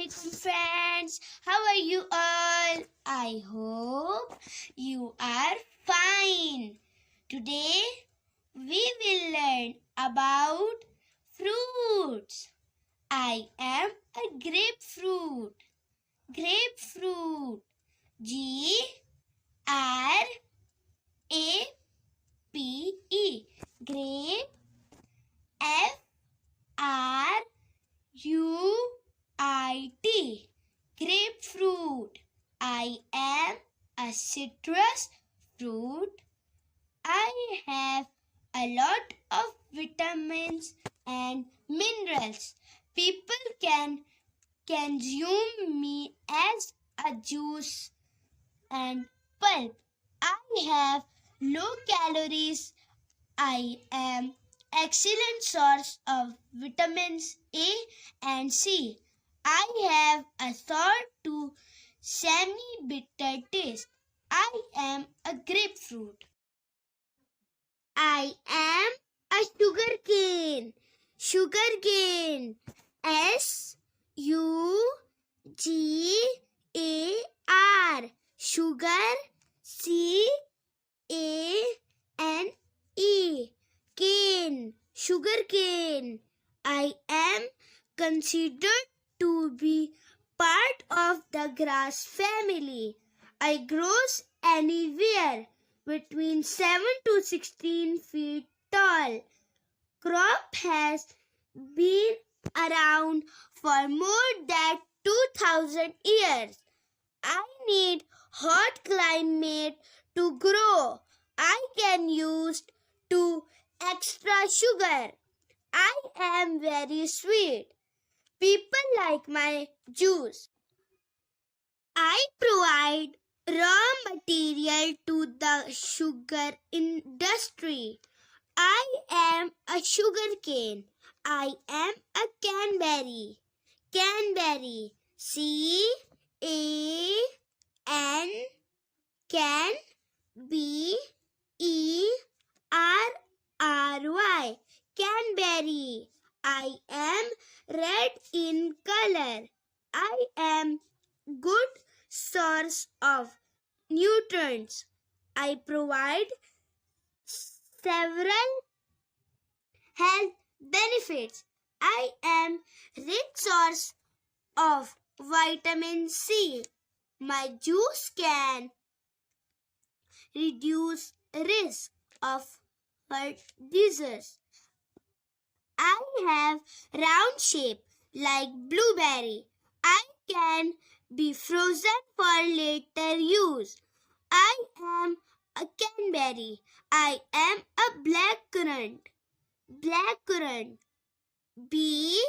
Assalamualaikum friends. How are you all? I hope you are fine. Today we will learn about fruits. I am a grapefruit. Grapefruit. G R A P E. Grape. F R U I T. Grapefruit. I am a citrus fruit. I have a lot of vitamins and minerals. People can consume me as a juice and pulp. I have low calories. I am excellent source of vitamins A and C. I have a sour to semi-bitter taste. I am a grapefruit. I am a sugarcane. Sugarcane. S-U-G-A-R. Sugar. C-A-N-E. Cane. Sugarcane. I am considered to be part of the grass family. I grows anywhere between 7 to 16 feet tall. Crop has been around for more than 2000 years. I need hot climate to grow. I can use to extra sugar. I am very sweet. People like my juice. I provide raw material to the sugar industry. I am a sugarcane. I am a cranberry. Cranberry. C-A-N-B-E-R-R-Y. Cranberry. I am red in color. I am good source of nutrients. I provide several health benefits. I am rich source of vitamin C. My juice can reduce risk of heart disease. I have round shape like blueberry. I can be frozen for later use. I am a cranberry. I am a black currant. Black currant. B-L-A-C-K.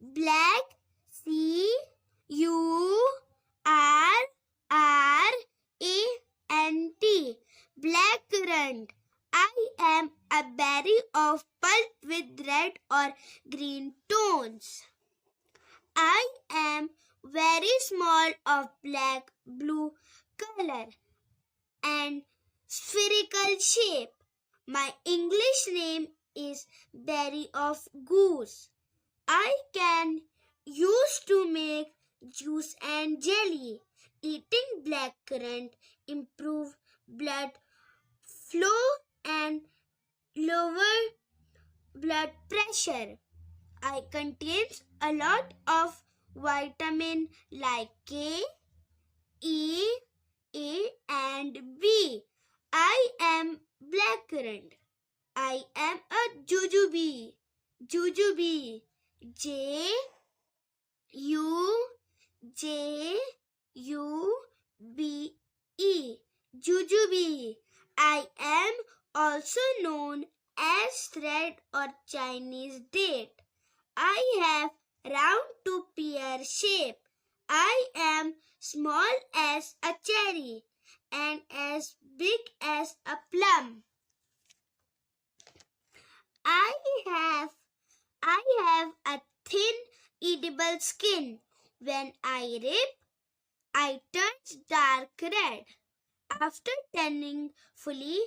Black. C-U-R-R-A-N-T. Blackcurrant. I am a berry of pulp with red or green tones. I am very small of black blue color and spherical shape. My English name is berry of goose. I can use to make juice and jelly. Eating blackcurrant improve blood flow and lower blood pressure. I contains a lot of vitamin like K, E, A and B. I am blackcurrant. I am a jujube. Jujube. J U J U B E. Jujube. I am also known as red or Chinese date. I have round to pear shape. I am small as a cherry and as big as a plum. I have a thin edible skin. When I rip, I turn dark red. After turning fully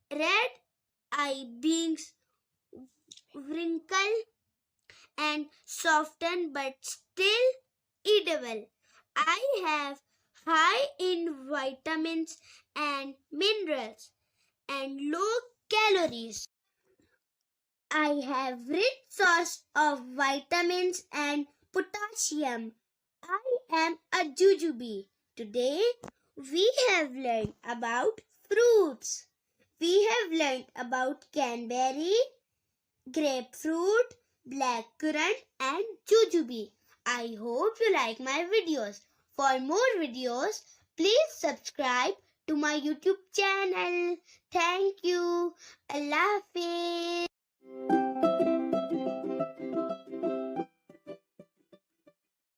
red, I beings wrinkle and soften but still edible. I have high in vitamins and minerals and low calories. I have rich source of vitamins and potassium. I am a Jujube. Today we have learned about fruits. We have learned about cranberry, grapefruit, black currant and Jujube. I hope you like my videos. For more videos, please subscribe to my YouTube channel. Thank you. Allah Hafiz.